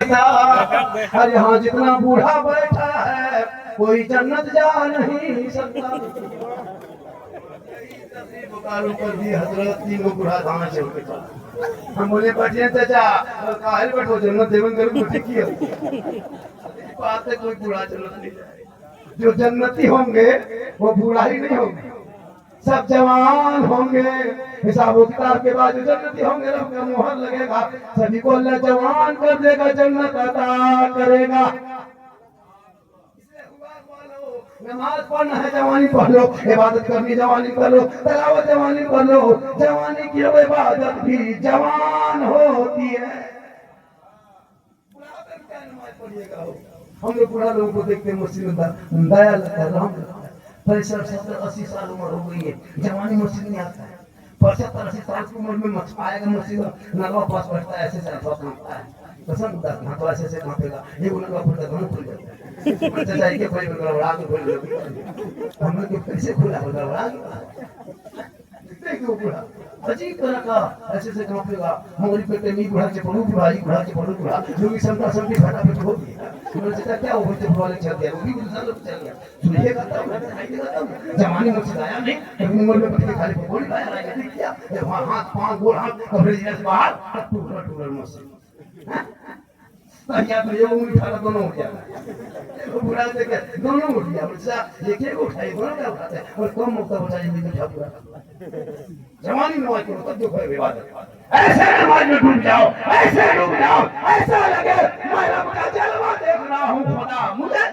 दिखता। और यहाँ जितना बूढ़ा बैठा है कोई जन्नत जा नहीं सकता। बोकारो कर दी हजरत, तीनों बूढ़ा कहाँ से उठे चला। हम बोले बैठिए चाचा, काहे बैठो, जन्नत देवन करो कुछ किया बात है, कोई बूढ़ा जन्नत नहीं जाए। जो जन्नती होंगे वो बूढ़ा ही नहीं होंगे, सब जवान होंगे। हिसाब किताब के बाद जो जन्नती होंगे रब का मुहर लगेगा, सभी को अल्लाह जवान कर देगा, जन्नत अता करेगा। नमाज पढ़ना है जवानी पढ़ लो, इबादत करनी जवानी कर लो, तलावत जवानी कर लो। जवानी की इबादत भी जवान होती है। हम लोग बुढ़ा लोगों को देखते हैं, मुस्लिम दया लगता है, रहम लगता है। 65-70-80 साल उम्र हो गई है, जवानी मुस्लिम नहीं आता है। 75-80 साल की उम्र में मच आएगा मुस्लिम, नलवा पास बैठता है, ऐसे से कांपता है, कसम खुदा की, हाथ ऐसे कांपेगा, ये नलवा फूलता दोनों खुल जाता है। चाचा के कोई गड़बड़ा के खोल दो, हम लोग के कैसे खुला हो गड़बड़ा के बुढ़ा अजीब तरह का ऐसे से कांपेगा। हमारी पेटे में बुढ़ा के पड़ू बुढ़ा बुढ़ा लोग समता समझी फटाफट हो गया। उन्होंने सोचा क्या हो तो बुढ़ा चल गया, वो भी गुजर चल गया। सुनिए कहता हूं दिखाई देता हूं, जवानी मुझसे आया नहीं, कभी उम्र में बैठ के खाली गोली खाया रहा है, क्या हाथ पांव गोल हाथ कपड़े से बाहर टूटा टूटा मुझसे या तो ये उंगली उठा दोनों उठ जाता है, वो बुढ़ा देखे दोनों उठ गया। बच्चा एक एक उठाई, दोनों क्या उठाते हैं, और कम मौका बचा ये भी उठा पूरा। जवानी नमाज को तो दुख है विवाद, ऐसे नमाज में डूब जाओ, ऐसे डूब जाओ, ऐसा लगे मैं रब का जलवा देख रहा हूं खुदा मुझे।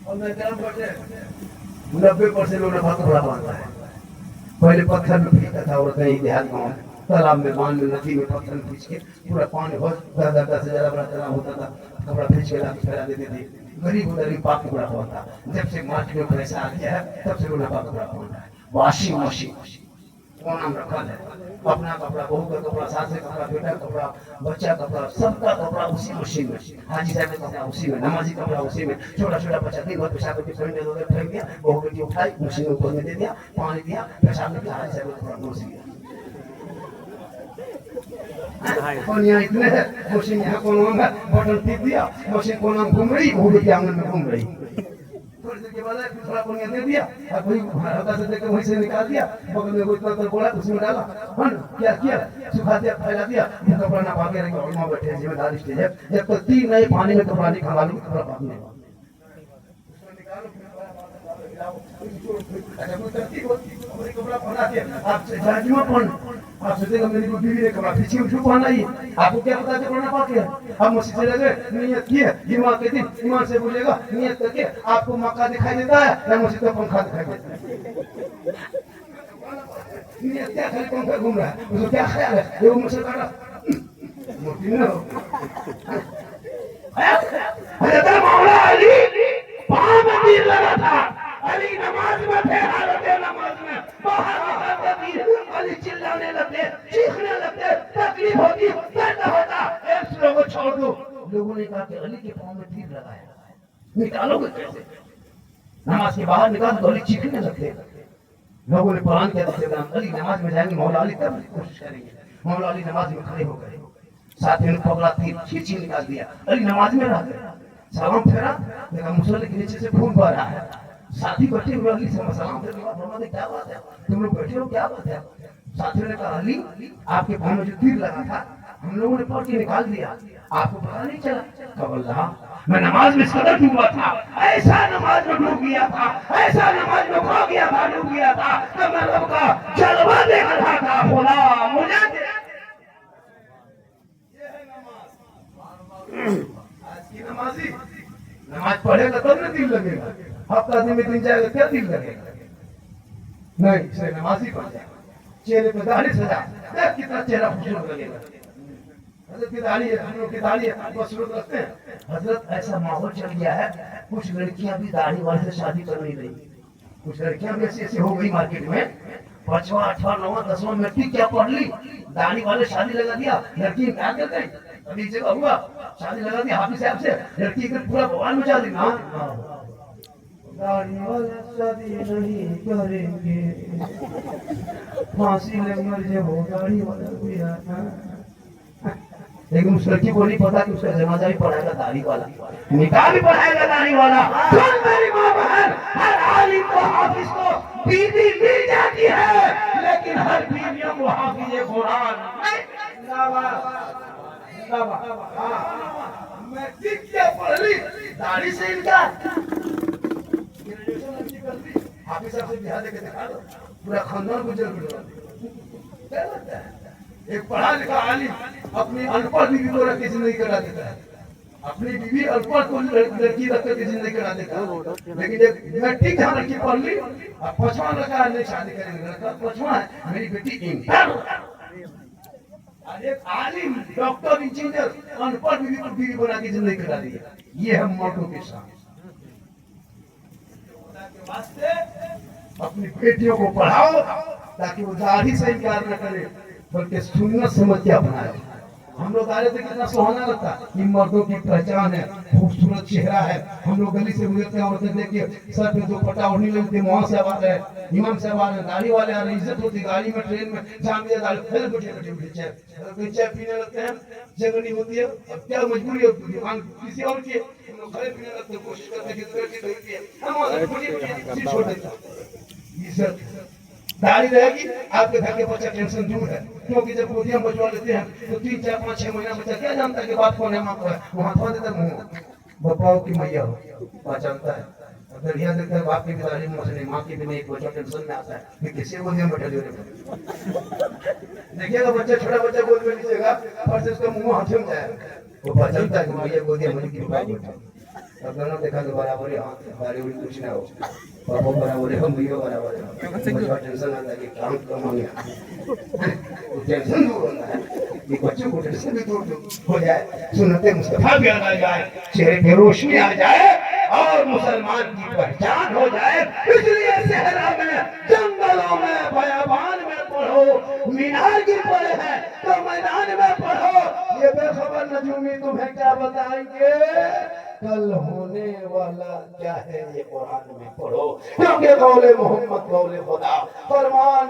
और मैं कर्म करते 90% लोग नफा कपड़ा बांधता है। पहले पत्थर में फेंकता था और कहीं देहात गाँव तालाब में, बांध में, नदी में पत्थर में खींच के पूरा पानी हो 10 से ज्यादा बड़ा तालाब होता था, कपड़ा खींच के लाके फैला देते थे। गरीब गरीब पाक कपड़ा पहनता। जब से मार्केट में पैसा आ गया है तब से वो नफा कपड़ा पहन रहा है। वॉशिंग मशीन कौन नाम रखा है, अपना कपड़ा, बहू का कपड़ा, सास का कपड़ा, बेटा का कपड़ा, बच्चा का कपड़ा, सबका कपड़ा उसी मशीन में, हाजी साहब का कपड़ा उसी में, नमाजी कपड़ा उसी में, छोटा छोटा बच्चा दिन भर पेशाब करके फेंक दिया, बहू बेटी उठाई मशीन में ऊपर में दे दिया, पानी दिया, पेशाब निकला, हाजी साहब का कपड़ा उसी में। और यहाँ इतने है मशीन, यहाँ कोना में बटन टिप दिया, मशीन कोना में घूम रही, बहू बेटी आंगन में घूम रही। थोड़ी देर के बाद फिर थोड़ा पानी दे दिया, अब वही हल्का से देकर वहीं से निकाल दिया, बगल में कोई इतना बोला उसमें डाला, हाँ क्या किया, सुखा दिया, फैला दिया, कपड़ा ना भागे रहे, और माँ बैठे जिम्मेदारी स्टेज है, जब तक 3 नए पानी में कपड़ा नहीं खंगा लो कपड़ा भागने कपड़ा पहना दिया। आप जाजिमा पहन, आप सोचेंगे मेरी बीवी ने कपड़ा पीछे उठो पहना ही, आपको क्या पता कपड़ा ना पाके। अब मस्जिद से लगे नियत की है, जुमा के दिन ईमान से बोलेगा नियत करके, आपको मक्का दिखाई देता है या मस्जिद का पंखा दिखाई देता है? नियत क्या, खाली पंखा घूम रहा है, उसको क्या ख्याल है, ये मुझसे कर रहा मोटी ना हो। हज़रत मौला अली पांव में तीर लगा था, अली नमाज में थे, हालत नमाज में बाहर निकलते तीर, अली चिल्लाने लगते, चीखने लगते, तकलीफ होती, दर्द होता, एक लोगों को छोड़ दो। लोगों ने कहा कि अली के पांव में तीर लगाया, निकालोगे कैसे? नमाज के बाहर निकाल तो अली चीखने लगते। लोगों ने कुरान के अंदर अली नमाज में जाएंगे, मौला अली तब कोशिश करेंगे। मौला अली नमाज में खड़े हो गए, साथियों ने पकड़ा तीर, खींची निकाल दिया, अली नमाज में रह गए। सलाम फेरा, देखा मुसल्ले के नीचे से खून बह रहा है। साथी बैठे हुए अली से सलाम फेरा, क्या बात है, तुम लोग बैठे हो, क्या बात है? साथियों ने कहा अली आपके पांव में जो तीर लगा था हम लोगों ने पकड़ के निकाल दिया, आपको पता नहीं चला? कबल्ला मैं नमाज में सदर डूबा था, ऐसा नमाज में डूब गया था, ऐसा नमाज में खो गया था, डूब गया था, तो मैं रब का जलवा देख रहा था, खुदा मुझे दे। ये है नमाज। आज की नमाजी नमाज पढ़ेगा तब ना दिल लगेगा, हफ्ता दिन में 3 जाएगा क्या दिल लगेगा? नहीं, इसलिए नमाजी पढ़ जाए, चेहरे पे दाढ़ी सजा, देख कितना चेहरा खूबसूरत लगेगा। हजरत की दाढ़ी है, हम लोग की दाढ़ी है, खूबसूरत लगते हैं। हजरत ऐसा माहौल चल गया है, कुछ लड़कियां भी दाढ़ी वाले से शादी कर नहीं रही, कुछ लड़कियां भी ऐसी ऐसी हो गई मार्केट में, 5वां 8वां 9वां 10वां मैट्रिक क्या पढ़ ली, दाढ़ी वाले शादी लगा दिया, लड़की क्या कर गई, अभी जगह हुआ शादी लगा दी हाफिज साहब से, लड़की के पूरा भगवान मचा दी ना, दाढ़ी वाला शादी नहीं करेंगे, फांसी लग मर जब हो दाढ़ी वाला भी आना। लेकिन उस लड़की को नहीं पता कि उसका जनाजा भी पढ़ाएगा दाढ़ी वाला, निकाह भी पढ़ाएगा दाढ़ी वाला। सुन मेरी माँ बहन, हर आलिम को हाफिज को बीवी मिल जाती है, लेकिन हर बीवियों को हाफिज कुरान मैं क्या पढ़ ली दाढ़ी से इनका हाफिज साहब से बिहार लेके दिखा दो, पूरा खानदान को जल बिठा दो। एक पढ़ा लिखा आलिम अपनी अनपढ़ बीवी को रख के जिंदगी करा देता है, अपनी बीवी अनपढ़ को लड़की रख करके जिंदगी करा देता है। लेकिन एक मैट्रिक जहाँ लड़की पढ़ ली, अब 5वां लड़का नहीं शादी करेंगे, लड़का 5वां है, मेरी बेटी इंटर। एक आलिम डॉक्टर इंजीनियर अनपढ़ बीवी को बीवी बना के जिंदगी करा दी। ये है मर्दों के साथ। अपनी बेटियों को पढ़ाओ ताकि वो दाढ़ी से इनकार न करे, बल्कि सुन्नत समझ के अपनाए। हम लोग आ रहे थे, कितना सुहाना लगता, ये मर्दों की पहचान है, खूबसूरत चेहरा है। हम लोग गली से गुजरते हैं, औरतें देखिए सर पे जो पट्टा ओढ़नी लगती, वहां से आवाज है, इमाम से आवाज है, गाड़ी वाले आ रहे, इज्जत होती, गाड़ी में ट्रेन में जहाँ भी गाड़ी फिर बैठे बैठे बैठे चाय चाय पीने लगते हैं, जगह नहीं होती है। अब क्या मजबूरी है, दुकान किसी और की, हम लोग खाने पीने लगते हैं, कोशिश करते हैं कि छोड़ देता। इज्जत दाढ़ी रहेगी, आपके घर के बच्चा टेंशन दूर है, क्योंकि जब गोदियां बचवा लेते हैं तो 3, 4, 5, 6 महीना बच्चा क्या जानता है कि बाप कौन है माँ को है, वो हाथवा देता मुंह बपाओ की मैया हो पहचानता है। अगर यह देखता है बाप की भी दाढ़ी मुंह से नहीं, माँ की भी नहीं, बच्चा टेंशन में आता है कि किसी गोदियां बैठा दे। देखिएगा बच्चा, छोटा बच्चा गोद में लीजिएगा और से उसका मुंह हाथ में जाए, वो पहचानता है कि मैया गोदियां मुझे की बात बैठा। अब दोनों देखा तो बराबर ही हाथ दाढ़ी उड़ी कुछ ना हो, पापा बराबर है, हम भैया बराबर है। बच्चा टेंशन आता है कि काम कम हो गया, टेंशन दूर होता है कि बच्चों को टेंशन भी दूर हो जाए, सुन्नते मुस्तफा भी आ जाए, चेहरे पे रोशनी आ जाए और मुसलमान की पहचान हो जाए। इसलिए सहरा में, जंगलों में, बयाबान में पढ़ो, मीनार गिर पड़े हैं तो मैदान में पढ़ो। ये बेखबर नजूमी तुम्हें क्या बताएंगे, कल होने वाला क्या है ये कुरान में पढ़ो, क्योंकि कौले मोहम्मद कौले खुदा फरमान